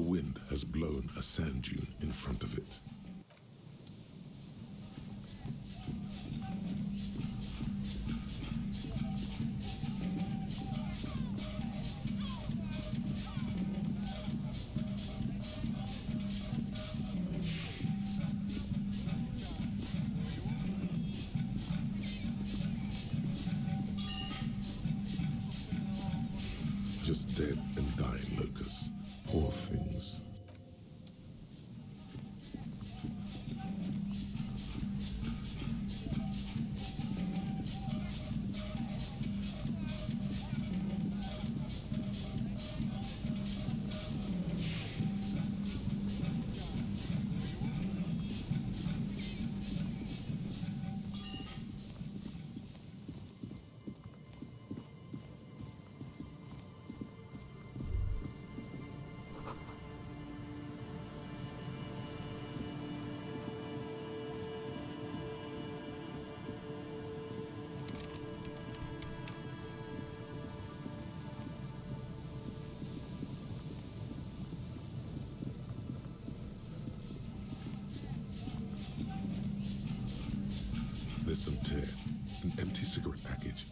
The wind has blown a sand dune in front of it. Just dead and dying locusts. Poor things. There's some tear, an empty cigarette package.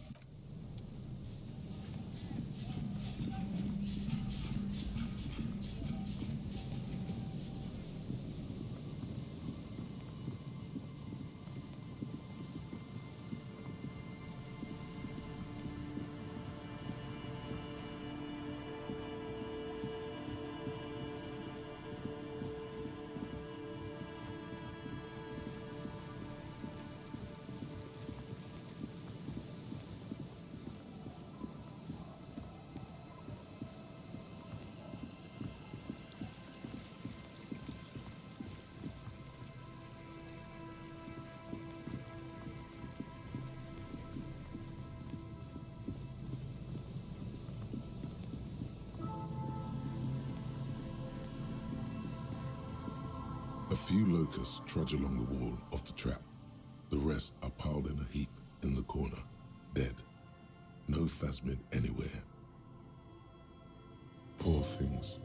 A few locusts trudge along the wall of the trap. The rest are piled in a heap in the corner, dead. No phasmid anywhere. Poor things.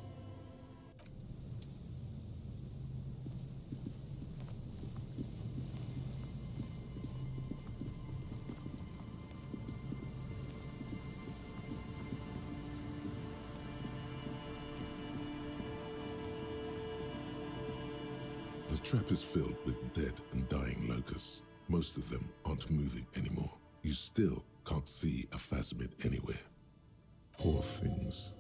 The trap is filled with dead and dying locusts. Most of them aren't moving anymore. You still can't see a phasmid anywhere. Poor things.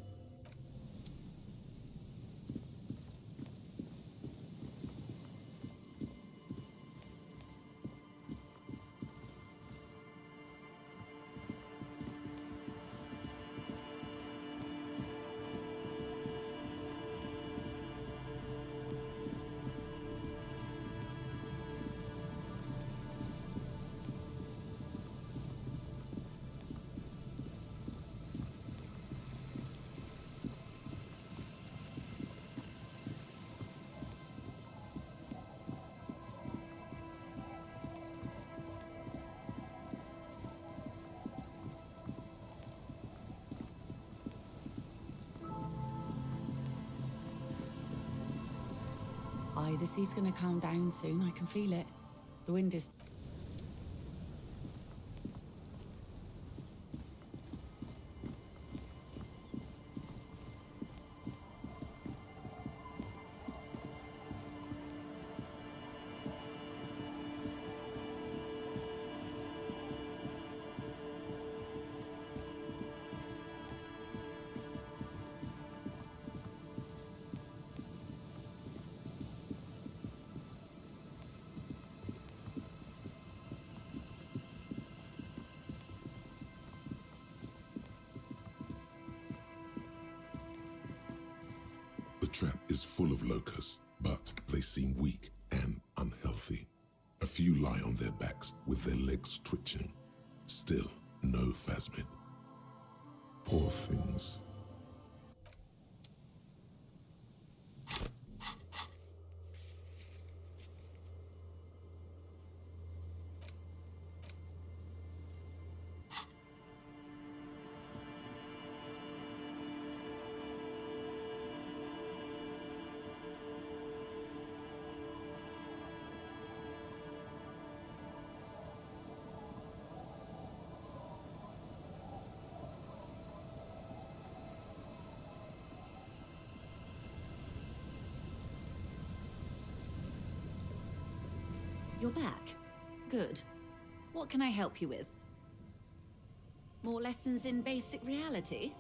Aye, the sea's gonna calm down soon, I can feel it. The wind is... The trap is full of locusts, but they seem weak and unhealthy. A few lie on their backs with their legs twitching. Still no phasmid. Poor things. You're back. Good. What can I help you with? More lessons in basic reality?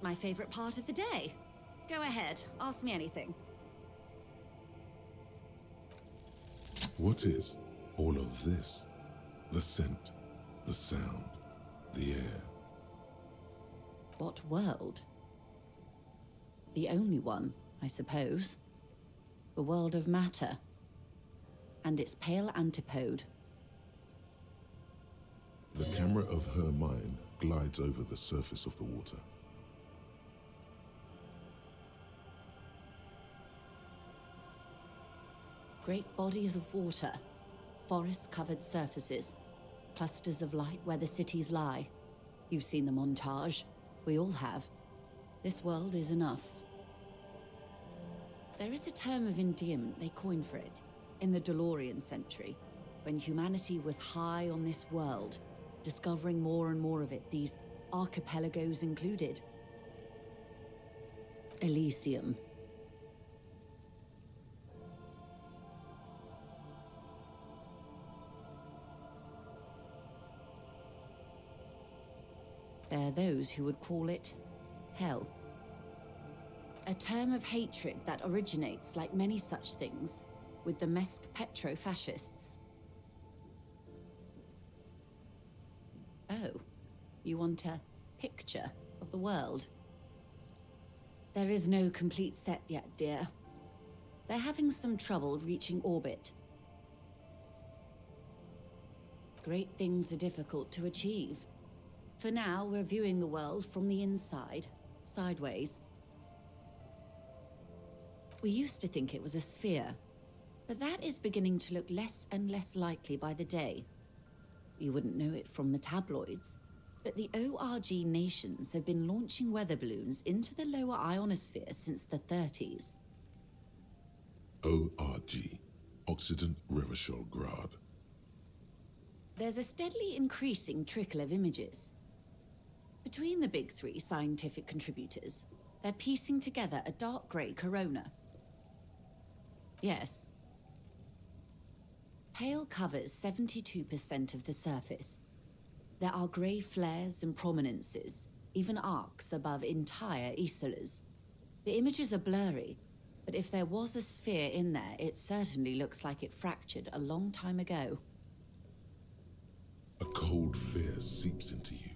My favorite part of the day. Go ahead, ask me anything. What is all of this? The scent, the sound, the air. What world? The only one, I suppose. The world of matter. And its pale antipode. The camera of her mind glides over the surface of the water. Great bodies of water, forest-covered surfaces, clusters of light where the cities lie. You've seen the montage. We all have. This world is enough. There is a term of endearment they coined for it in the DeLorean century, when humanity was high on this world, discovering more and more of it, these archipelagos included. Elysium. There are those who would call it hell. A term of hatred that originates, like many such things, with the Mesk petro-fascists. Oh, you want a picture of the world? There is no complete set yet, dear. They're having some trouble reaching orbit. Great things are difficult to achieve. For now, we're viewing the world from the inside, sideways. We used to think it was a sphere, but that is beginning to look less and less likely by the day. You wouldn't know it from the tabloids, but the ORG nations have been launching weather balloons into the lower ionosphere since the 30s. ORG, Occident Revichol-Grad. There's a steadily increasing trickle of images. Between the big three scientific contributors, they're piecing together a dark grey corona. Yes. Pale covers 72% of the surface. There are grey flares and prominences, even arcs above entire isolas. The images are blurry, but if there was a sphere in there, it certainly looks like it fractured a long time ago. A cold fear seeps into you.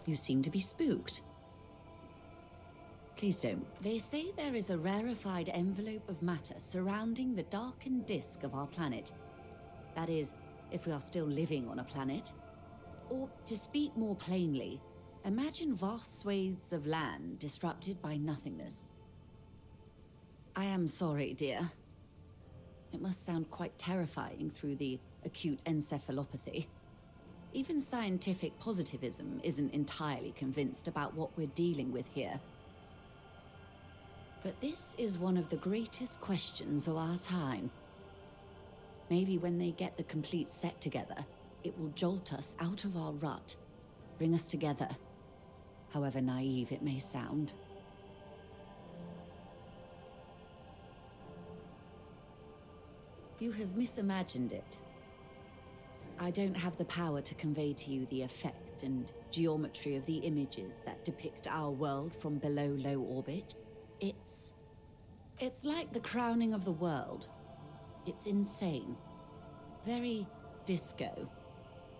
You seem to be spooked. Please don't. They say there is a rarefied envelope of matter surrounding the darkened disk of our planet. That is, if we are still living on a planet. Or, to speak more plainly, imagine vast swathes of land disrupted by nothingness. I am sorry, dear. It must sound quite terrifying through the acute encephalopathy. Even scientific positivism isn't entirely convinced about what we're dealing with here. But this is one of the greatest questions of our time. Maybe when they get the complete set together, it will jolt us out of our rut, bring us together, however naive it may sound. You have misimagined it. I don't have the power to convey to you the effect and geometry of the images that depict our world from below low orbit. It's like the crowning of the world. It's insane. Very disco.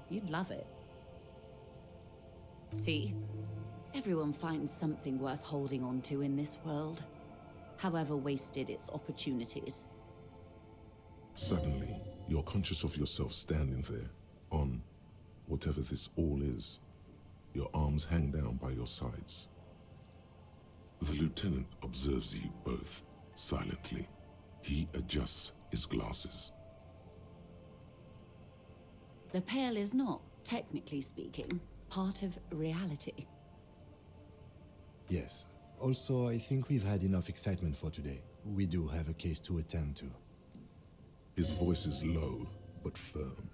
You'd love it. See? Everyone finds something worth holding on to in this world, however wasted its opportunities. Suddenly, you're conscious of yourself standing there, on whatever this all is. Your arms hang down by your sides. The lieutenant observes you both, silently. He adjusts his glasses. The Pale is not, technically speaking, part of reality. Yes. Also, I think we've had enough excitement for today. We do have a case to attend to. His voice is low, but firm.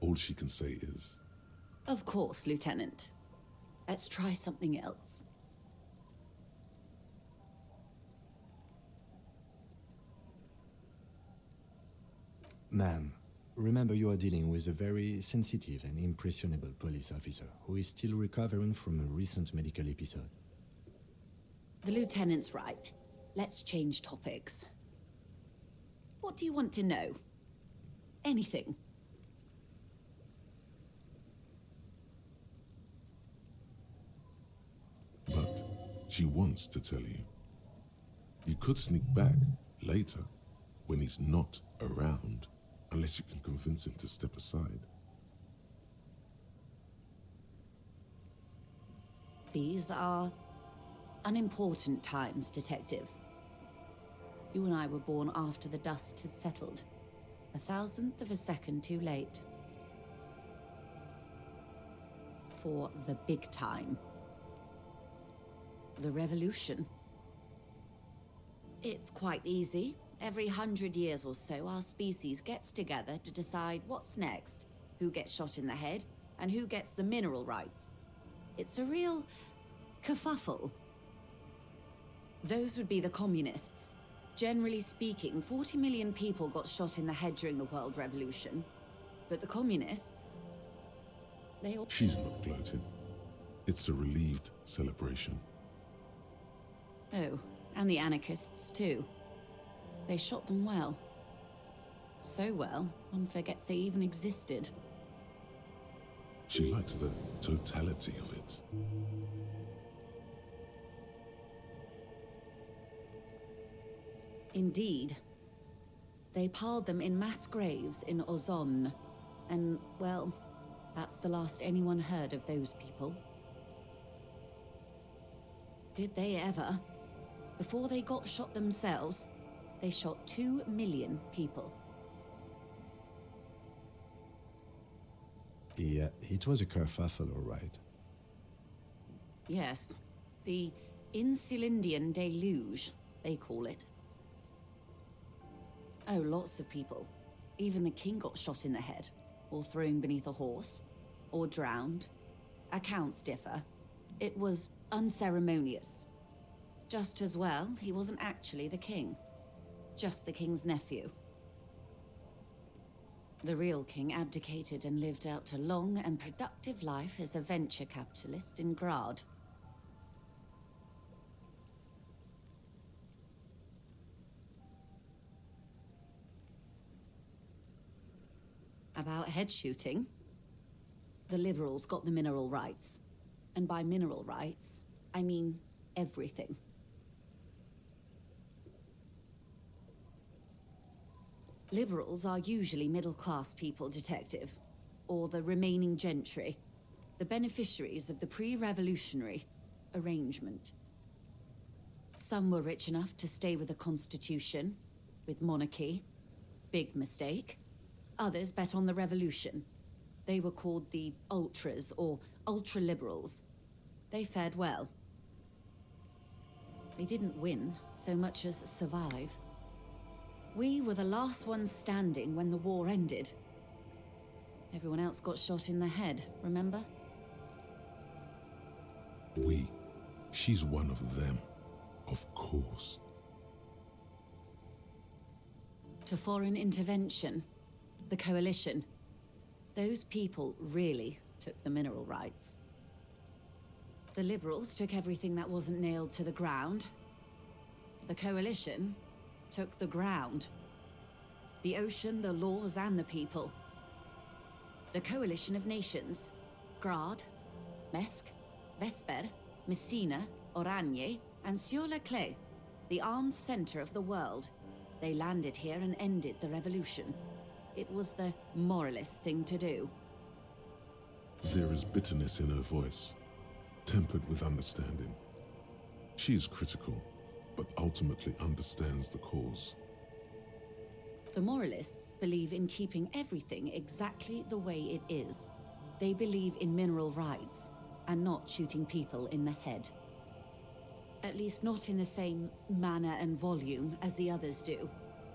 All she can say is, Of course, Lieutenant. Let's try something else. Ma'am, remember you are dealing with a very sensitive and impressionable police officer who is still recovering from a recent medical episode. The lieutenant's right. Let's change topics. What do you want to know? Anything. But she wants to tell you. You could sneak back later when he's not around, unless you can convince him to step aside. These are unimportant times, Detective. You and I were born after the dust had settled. 1,000th of a second too late. For the big time. The revolution. It's quite easy. Every 100 years or so, our species gets together to decide what's next, who gets shot in the head, and who gets the mineral rights. It's a real kerfuffle. Those would be the communists. Generally speaking, 40 million people got shot in the head during the World Revolution. But the communists, they all... She's not gloating. It's a relieved celebration. Oh, and the anarchists too. They shot them well. So well, one forgets they even existed. She likes the totality of it. Indeed. They piled them in mass graves in Ozon. And, well, that's the last anyone heard of those people. Did they ever? Before they got shot themselves, they shot 2 million people. Yeah, it was a kerfuffle, all right. Yes. The Insulindian deluge, they call it. Oh, lots of people. Even the king got shot in the head, or thrown beneath a horse, or drowned. Accounts differ. It was unceremonious. Just as well, he wasn't actually the king. Just the king's nephew. The real king abdicated and lived out a long and productive life as a venture capitalist in Grad. About head shooting, the liberals got the mineral rights. And by mineral rights, I mean everything. Liberals are usually middle-class people, Detective, or the remaining gentry, the beneficiaries of the pre-revolutionary arrangement. Some were rich enough to stay with the Constitution, with monarchy. Big mistake. Others bet on the revolution. They were called the ultras, or ultra-liberals. They fared well. They didn't win so much as survive. We were the last ones standing when the war ended. Everyone else got shot in the head, remember? We. She's one of them. Of course. To foreign intervention, the coalition. Those people really took the mineral rights. The liberals took everything that wasn't nailed to the ground. The coalition took the ground. The ocean, the laws, and the people. The coalition of nations. Grad, Mesk, Vesper, Messina, Oranje, and Sur-le-Clay, the armed center of the world. They landed here and ended the revolution. It was the moralist thing to do. There is bitterness in her voice, tempered with understanding. She is critical, but ultimately understands the cause. The moralists believe in keeping everything exactly the way it is. They believe in mineral rights, and not shooting people in the head. At least not in the same manner and volume as the others do.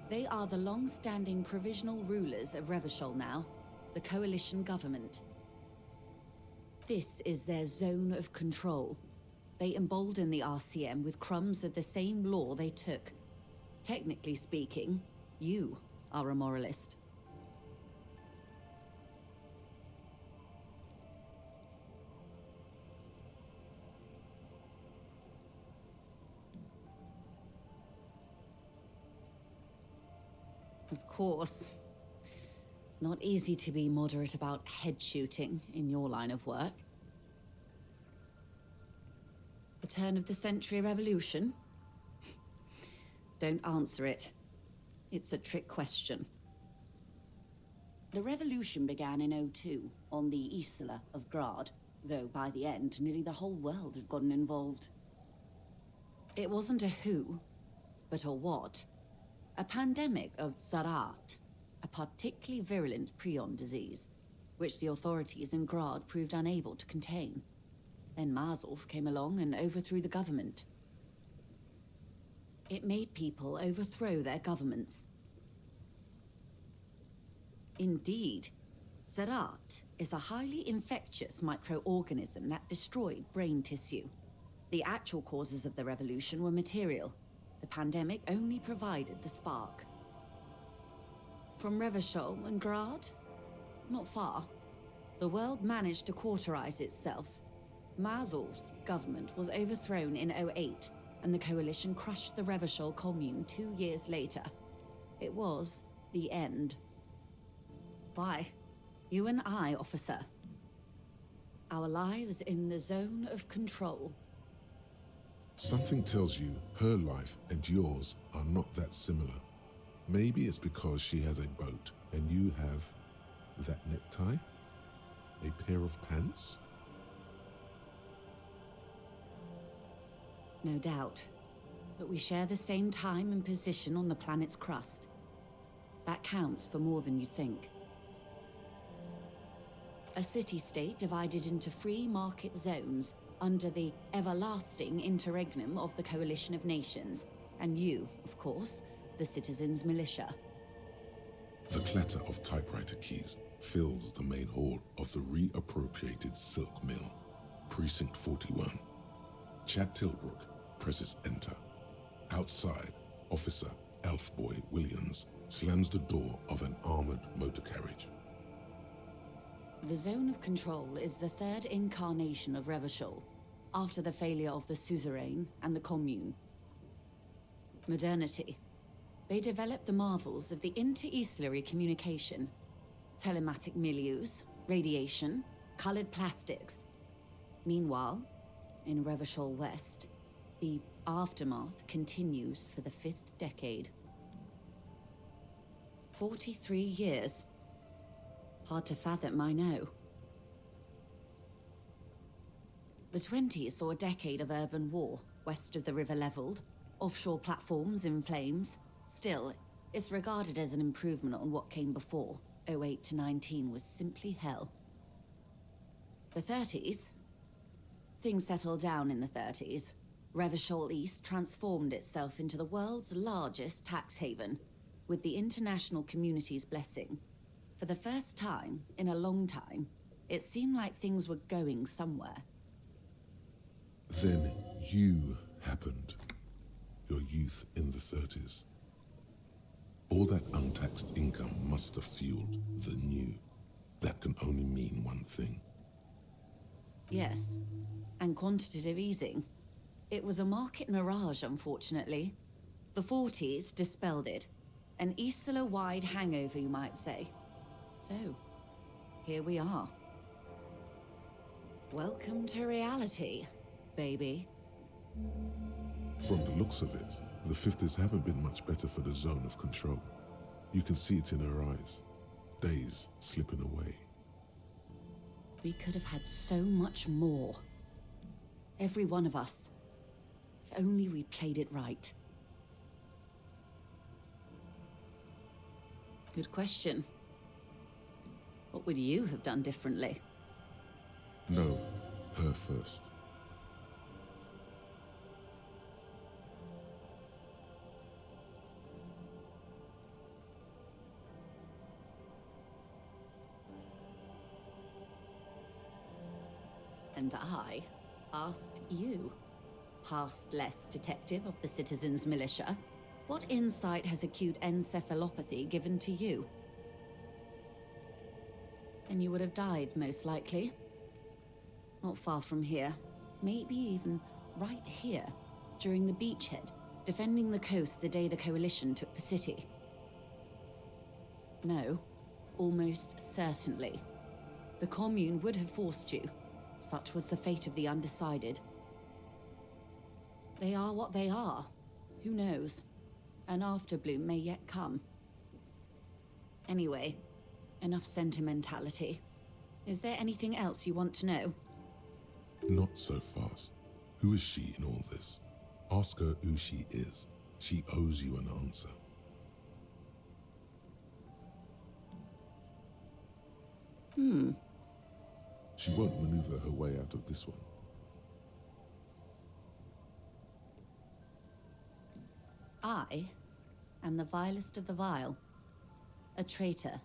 They are the long-standing provisional rulers of Revachol now, the coalition government. This is their zone of control. They embolden the RCM with crumbs of the same law they took. Technically speaking, you are a moralist. Of course. Not easy to be moderate about head shooting in your line of work. The turn of the century revolution? Don't answer it. It's a trick question. The revolution began in '02 on the Isla of Grad, though by the end, nearly the whole world had gotten involved. It wasn't a who, but a what. A pandemic of Zarat, a particularly virulent prion disease, which the authorities in Grad proved unable to contain. Then Marzolf came along and overthrew the government. It made people overthrow their governments. Indeed, Zarat is a highly infectious microorganism that destroyed brain tissue. The actual causes of the revolution were material. The pandemic only provided the spark. From Revachol and Grad? Not far. The world managed to cauterize itself. Marzolf's government was overthrown in '08, and the coalition crushed the Revachol commune 2 years later. It was the end. Why? You and I, officer. Our lives in the zone of control. Something tells you her life and yours are not that similar. Maybe it's because she has a boat and you have that necktie? A pair of pants? No doubt. But we share the same time and position on the planet's crust. That counts for more than you think. A city-state divided into free market zones under the everlasting interregnum of the Coalition of Nations, and you, of course, the Citizens' Militia. The clatter of typewriter keys fills the main hall of the reappropriated silk mill, Precinct 41. Chad Tilbrook presses enter. Outside, Officer Elfboy Williams slams the door of an armored motor carriage. The Zone of Control is the third incarnation of Revachol, after the failure of the Suzerain and the Commune. Modernity. They developed the marvels of the inter-eastlery communication, telematic milieus, radiation, colored plastics. Meanwhile, in Revachol West, the aftermath continues for the 5th decade. 43 years. Hard to fathom, I know. The 20s saw a decade of urban war, west of the river leveled, offshore platforms in flames. Still, it's regarded as an improvement on what came before. '08 to '19 was simply hell. The 30s? Things settled down in the 30s. Revachol East transformed itself into the world's largest tax haven, with the international community's blessing. For the first time in a long time, it seemed like things were going somewhere. Then you happened. Your youth in the 30s. All that untaxed income must have fueled the new. That can only mean one thing. Yes, and quantitative easing. It was a market mirage, unfortunately. The 40s dispelled it. An Isla-wide hangover, you might say. So, here we are. Welcome to reality, baby. From the looks of it, the 50s haven't been much better for the Zone of Control. You can see it in her eyes. Days slipping away. We could have had so much more. Every one of us. If only we played it right. Good question. What would you have done differently? No, her first. And I asked you, past-less detective of the Citizens' Militia, what insight has acute encephalopathy given to you? And you would have died, most likely. Not far from here. Maybe even right here, during the beachhead, defending the coast the day the Coalition took the city. No, almost certainly. The Commune would have forced you. Such was the fate of the undecided. They are what they are. Who knows? An afterbloom may yet come. Anyway, enough sentimentality. Is there anything else you want to know? Not so fast. Who is she in all this? Ask her who she is. She owes you an answer. She won't maneuver her way out of this one. I am the vilest of the vile. A traitor,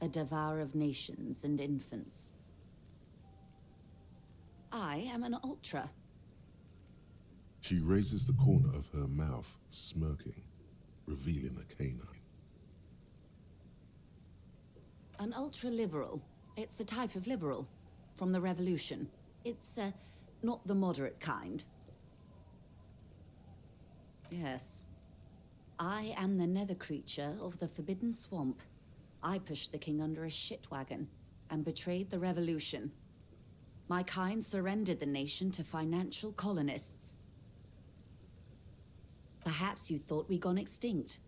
a devourer of nations and infants. I am an ultra. She raises the corner of her mouth, smirking, revealing a canine. An ultra-liberal. It's a type of liberal. From the revolution. It's, not the moderate kind. Yes. I am the nether creature of the Forbidden Swamp. I pushed the king under a shit wagon and betrayed the revolution. My kind surrendered the nation to financial colonists. Perhaps you thought we'd gone extinct.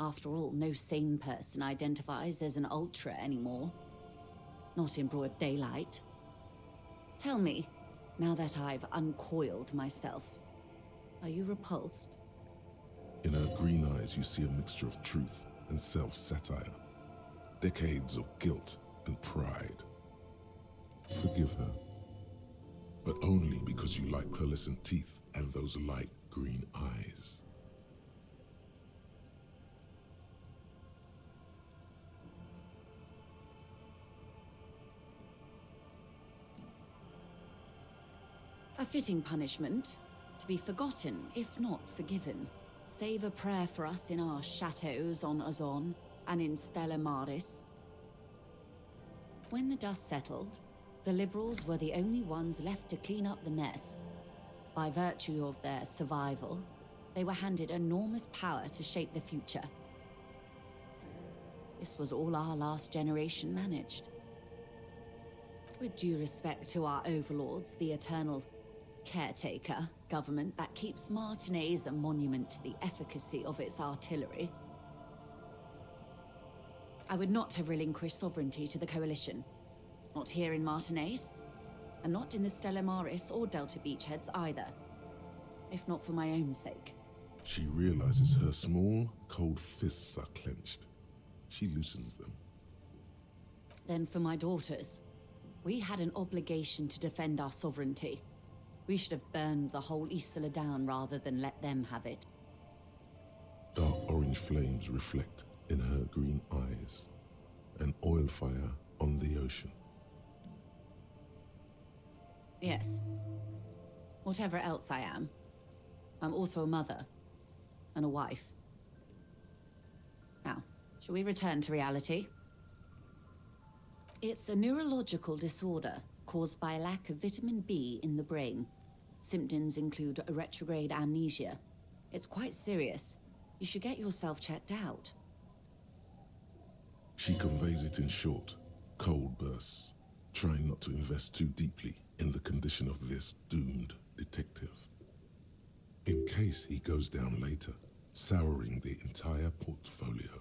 After all, no sane person identifies as an ultra anymore. Not in broad daylight. Tell me, now that I've uncoiled myself, are you repulsed? In her green eyes, you see a mixture of truth and self-satire. Decades of guilt and pride. Forgive her. But only because you like pearlescent teeth and those light green eyes. A fitting punishment, to be forgotten, if not forgiven. Save a prayer for us in our chateaus on Ozon and in Stella Maris. When the dust settled, the liberals were the only ones left to clean up the mess. By virtue of their survival, they were handed enormous power to shape the future. This was all our last generation managed. With due respect to our overlords, the eternal caretaker government that keeps Martinez a monument to the efficacy of its artillery, I would not have relinquished sovereignty to the Coalition. Not here in Martinez, and not in the Stella Maris or Delta Beachheads either. If not for my own sake. She realizes her small, cold fists are clenched. She loosens them. Then for my daughters. We had an obligation to defend our sovereignty. We should have burned the whole Isla down rather than let them have it. Dark orange flames reflect in her green eyes. An oil fire on the ocean. Yes. Whatever else I am, I'm also a mother. And a wife. Now, shall we return to reality? It's a neurological disorder caused by a lack of vitamin B in the brain. Symptoms include a retrograde amnesia. It's quite serious. You should get yourself checked out. She conveys it in short, cold bursts, trying not to invest too deeply in the condition of this doomed detective. In case he goes down later, souring the entire portfolio.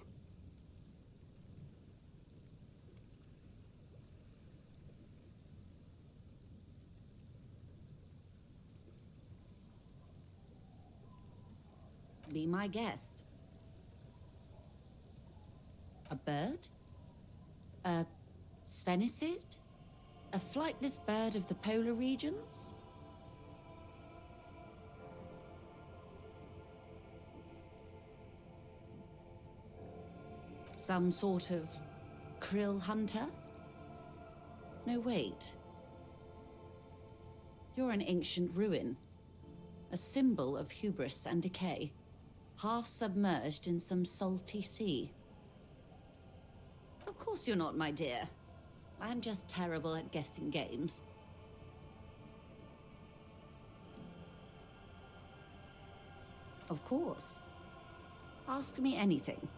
Be my guest. A bird? A sphenicid? A flightless bird of the polar regions? Some sort of krill hunter? No, wait. You're an ancient ruin. A symbol of hubris and decay. Half submerged in some salty sea. Of course you're not, my dear. I'm just terrible at guessing games. Of course. Ask me anything.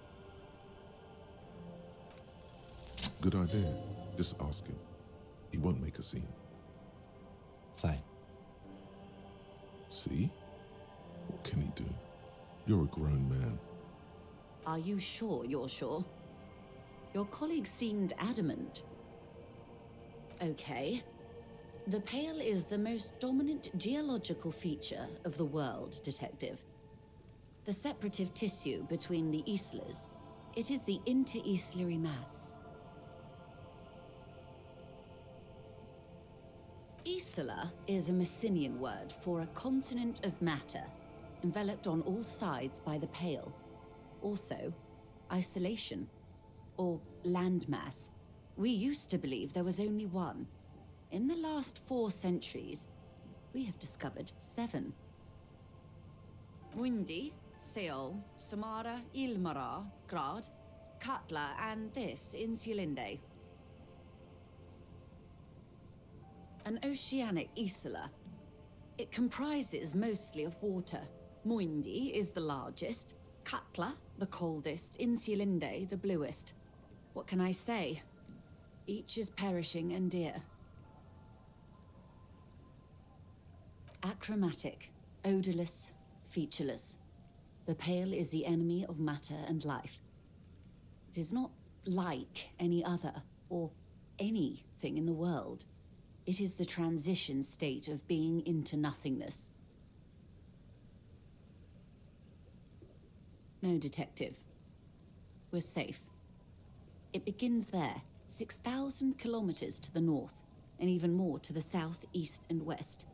Good idea. Just ask him. He won't make a scene. Fine. See? What can he do? You're a grown man. Are you sure you're sure? Your colleague seemed adamant. Okay. The Pale is the most dominant geological feature of the world, Detective. The separative tissue between the islas. It is the inter-islary mass. Isla is a Messinian word for a continent of matter, enveloped on all sides by the Pale. Also, isolation, or landmass. We used to believe there was only one. In the last 4 centuries, we have discovered 7. Windy, Seol, Samara, Ilmara, Grad, Katla, and this, Insulinde. An oceanic isla. It comprises mostly of water. Muindi is the largest, Katla the coldest, Insulinde the bluest. What can I say? Each is perishing and dear. Achromatic, odorless, featureless. The Pale is the enemy of matter and life. It is not like any other, or anything in the world. It is the transition state of being into nothingness. No, Detective. We're safe. It begins there, 6,000 kilometers to the north, and even more to the south, east, and west.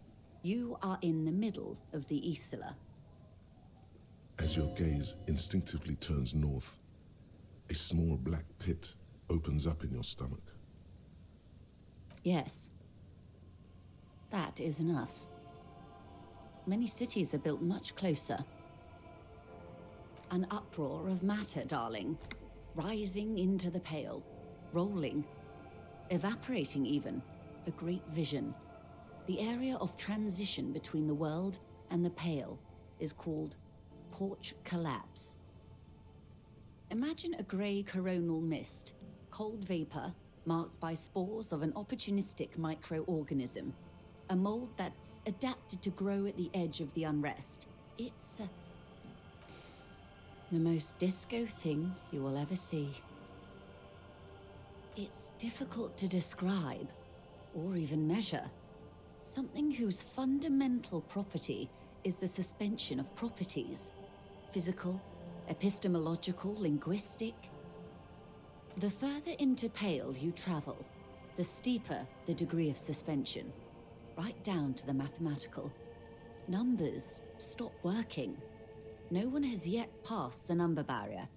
You are in the middle of the Isla. As your gaze instinctively turns north, a small black pit opens up in your stomach. Yes. That is enough. Many cities are built much closer. An uproar of matter, darling. Rising into the Pale. Rolling. Evaporating even. A great vision. The area of transition between the world and the Pale is called Porch Collapse. Imagine a grey coronal mist, cold vapor marked by spores of an opportunistic microorganism, a mold that's adapted to grow at the edge of the unrest. It's the most disco thing you will ever see. It's difficult to describe, or even measure. Something whose fundamental property is the suspension of properties. Physical, epistemological, linguistic. The further into Pale you travel, the steeper the degree of suspension, right down to the mathematical. Numbers stop working. No one has yet passed the number barrier.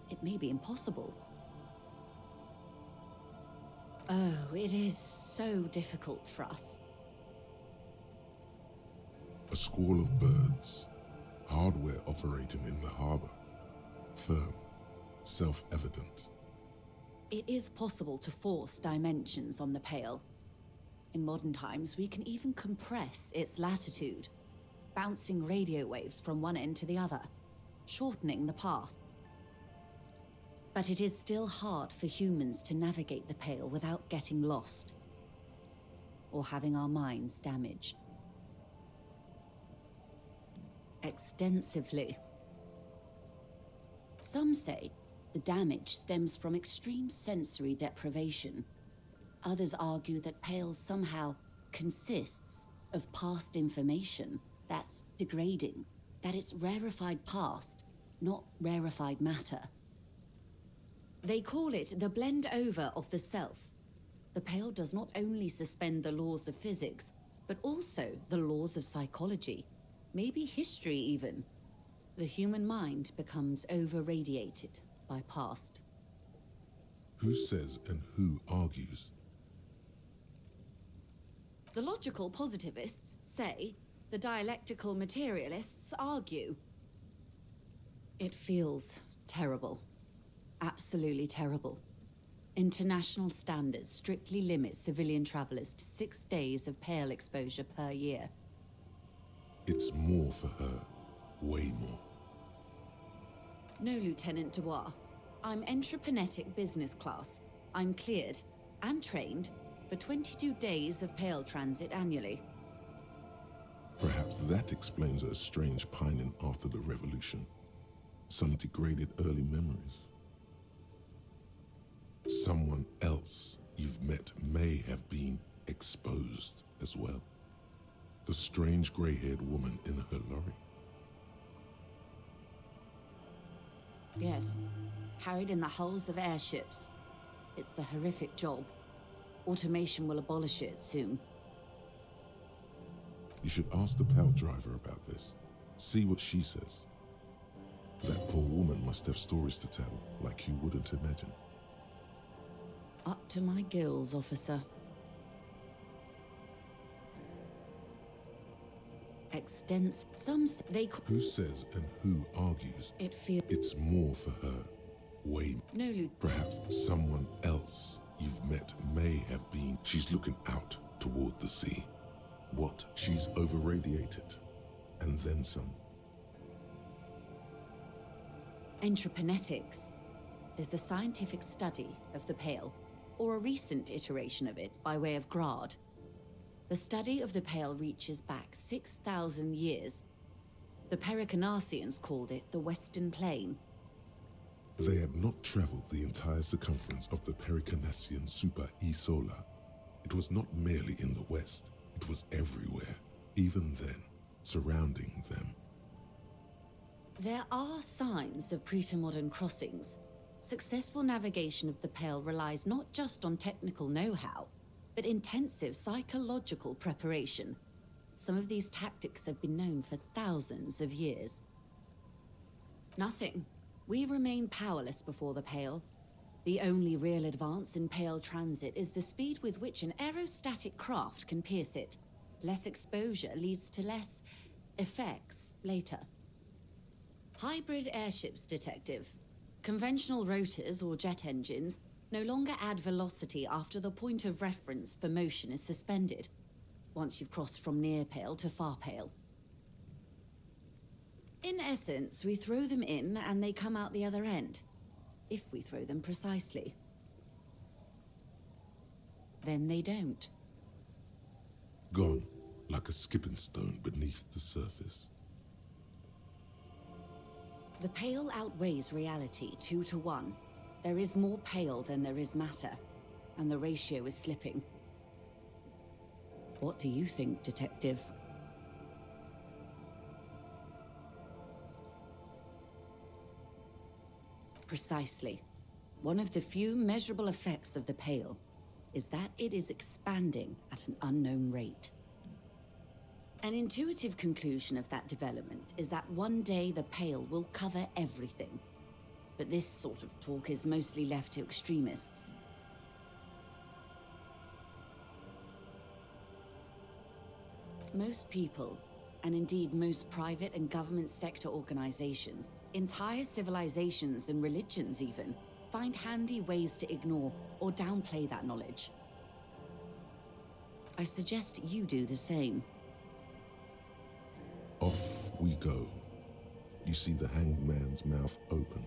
It may be impossible. Oh, it is so difficult for us. A squall of birds, hardware operating in the harbor. Firm, self-evident. It is possible to force dimensions on the Pale. In modern times, we can even compress its latitude, bouncing radio waves from one end to the other, shortening the path. But it is still hard for humans to navigate the Pale without getting lost, or having our minds damaged. Extensively. Some say the damage stems from extreme sensory deprivation. Others argue that Pale somehow consists of past information that's degrading, that it's rarefied past, not rarefied matter. They call it the blend over of the self. The Pale does not only suspend the laws of physics, but also the laws of psychology, maybe history even. The human mind becomes over-radiated by past. Who says and who argues? The logical positivists say, the dialectical materialists argue. It feels terrible. Absolutely terrible. International standards strictly limit civilian travelers to 6 days of Pale exposure per year. It's more for her. Way more. No, Lieutenant Dubois. I'm entrepreneuric business class. I'm cleared and trained for 22 days of Pale transit annually. Perhaps that explains her strange pining after the revolution. Some degraded early memories. Someone else you've met may have been exposed as well. The strange grey-haired woman in her lorry. Yes, carried in the hulls of airships. It's a horrific job. Automation will abolish it soon. You should ask the Pale driver about this. See what she says. That poor woman must have stories to tell, like you wouldn't imagine. Up to my gills, officer. Who says and who argues? It feels... It's more for her. Way. No, Perhaps someone else you've met may have been. She's looking out toward the sea. What? She's over-radiated. And then some. Entreponetics is the scientific study of the Pale, or a recent iteration of it by way of Grad. The study of the Pale reaches back 6,000 years. The Pericarnassians called it the Western Plain. They had not traveled the entire circumference of the Pericarnassian Super E-Solar. It was not merely in the west, it was everywhere, even then, surrounding them. There are signs of pre-modern crossings. Successful navigation of the Pale relies not just on technical know-how, but intensive psychological preparation. Some of these tactics have been known for thousands of years. Nothing. We remain powerless before the Pale. The only real advance in Pale transit is the speed with which an aerostatic craft can pierce it. Less exposure leads to less effects later. Hybrid airships, Detective. Conventional rotors or jet engines no longer add velocity after the point of reference for motion is suspended, once you've crossed from near Pale to far Pale. In essence, we throw them in and they come out the other end, if we throw them precisely. Then they don't. Gone, like a skipping stone beneath the surface. The Pale outweighs reality 2 to 1. There is more Pale than there is matter, and the ratio is slipping. What do you think, Detective? Precisely. One of the few measurable effects of the Pale is that it is expanding at an unknown rate. An intuitive conclusion of that development is that one day the Pale will cover everything. But this sort of talk is mostly left to extremists. Most people, and indeed most private and government sector organizations, entire civilizations and religions even, find handy ways to ignore or downplay that knowledge. I suggest you do the same. Off we go. You see the hanged man's mouth open.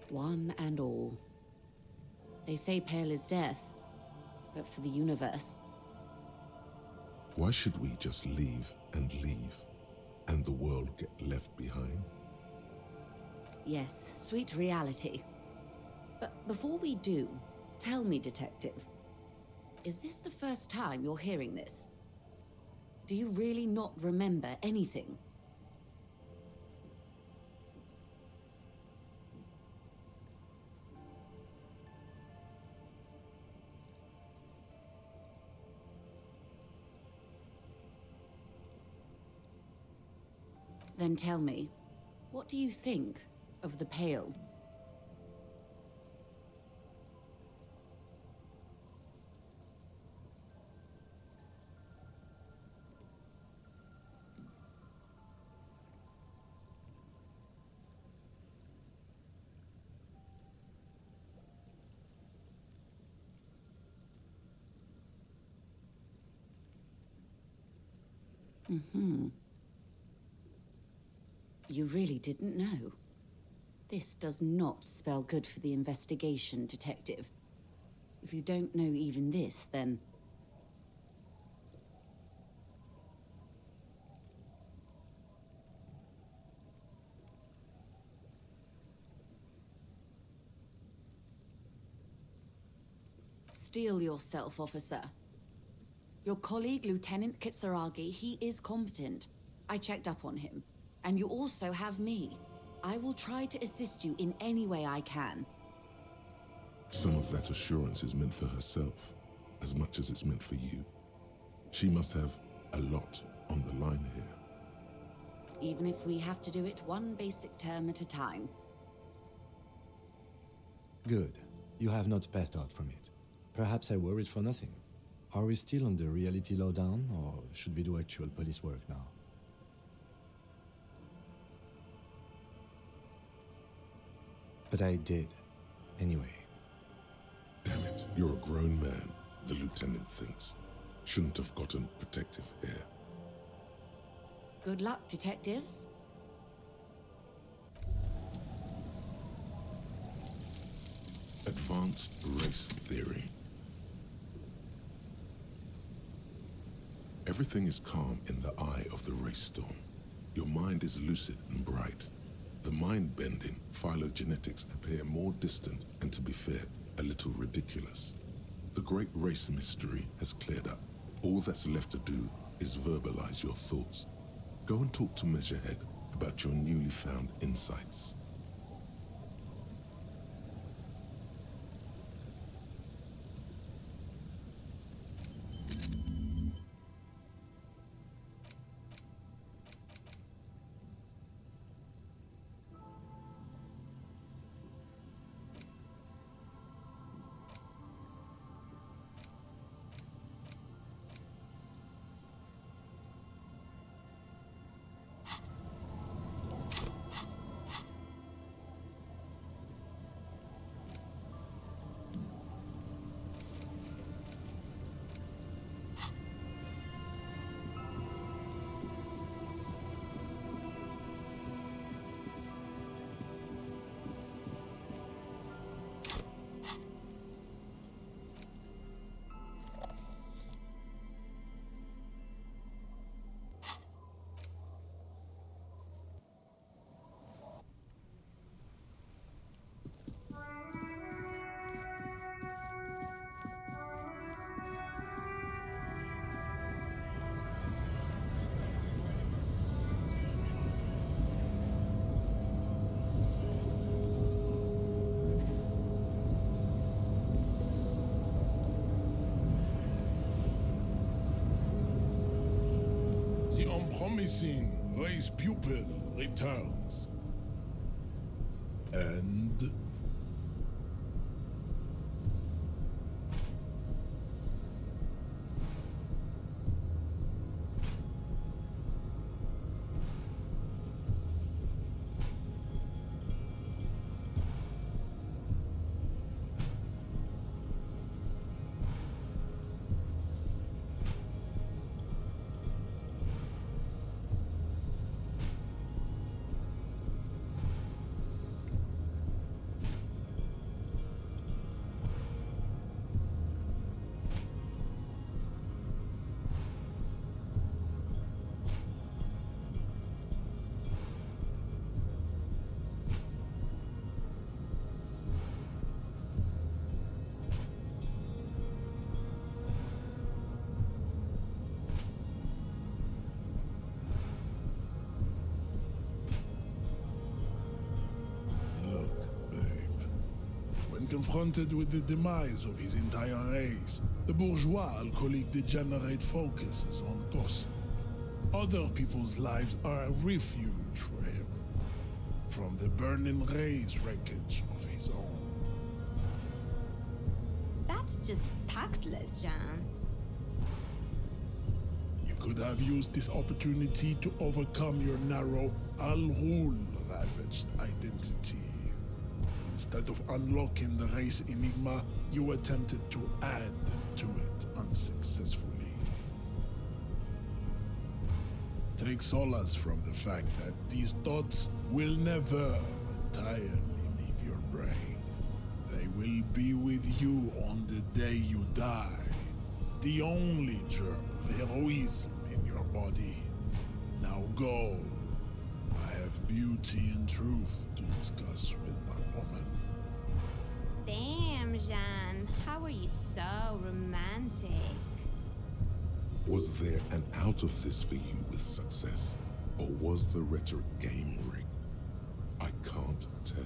One and all. They say Pale is death, but for the universe. Why should we just leave, and the world get left behind? Yes, sweet reality. But before we do, tell me, Detective, is this the first time you're hearing this? Do you really not remember anything? Then tell me, what do you think of the Pale? You really didn't know. This does not spell good for the investigation, Detective. If you don't know even this, then... Steel yourself, officer. Your colleague, Lieutenant Kitsuragi, he is competent. I checked up on him. And you also have me. I will try to assist you in any way I can. Some of that assurance is meant for herself, as much as it's meant for you. She must have a lot on the line here. Even if we have to do it one basic term at a time. Good. You have not passed out from it. Perhaps I worried for nothing. Are we still on the reality lowdown, or should we do actual police work now? But I did. Anyway. Damn it, you're a grown man, the lieutenant thinks. Shouldn't have gotten protective hair. Good luck, detectives. Advanced race theory. Everything is calm in the eye of the race storm. Your mind is lucid and bright. The mind-bending phylogenetics appear more distant and, to be fair, a little ridiculous. The great race mystery has cleared up. All that's left to do is verbalize your thoughts. Go and talk to Measurehead about your newly found insights. The unpromising race pupil returns. And... Confronted with the demise of his entire race, the bourgeois alcoholic degenerate focuses on gossip. Other people's lives are a refuge for him, from the burning race wreckage of his own. That's just tactless, Jan. You could have used this opportunity to overcome your narrow, Al-Ghul ravaged identity. Instead of unlocking the race enigma, you attempted to add to it unsuccessfully. Take solace from the fact that these thoughts will never entirely leave your brain. They will be with you on the day you die. The only germ of heroism in your body. Now go. I have beauty and truth to discuss with my woman. Damn, Jean. How are you so romantic? Was there an out of this for you with success? Or was the rhetoric game rigged? I can't tell.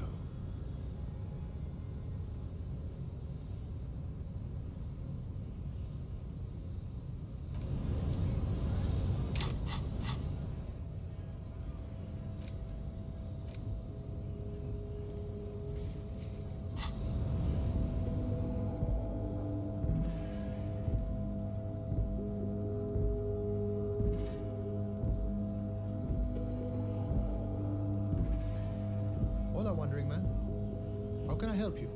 Hola, Wandering Man. How can I help you?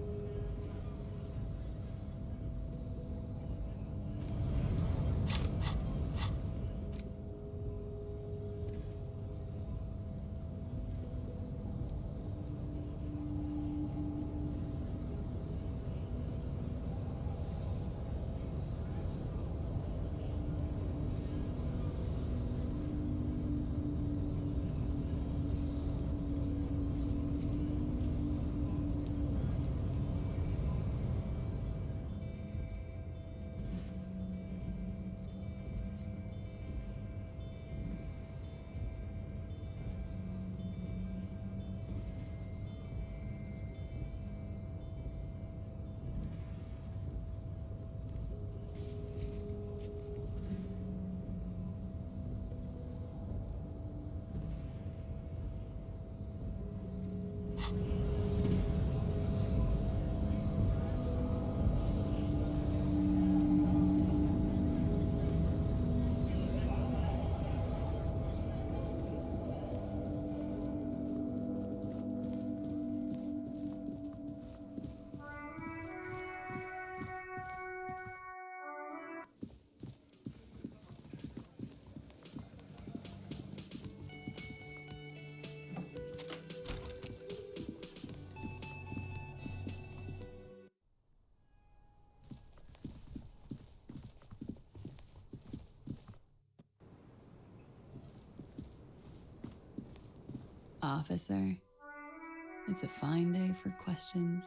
Officer, it's a fine day for questions.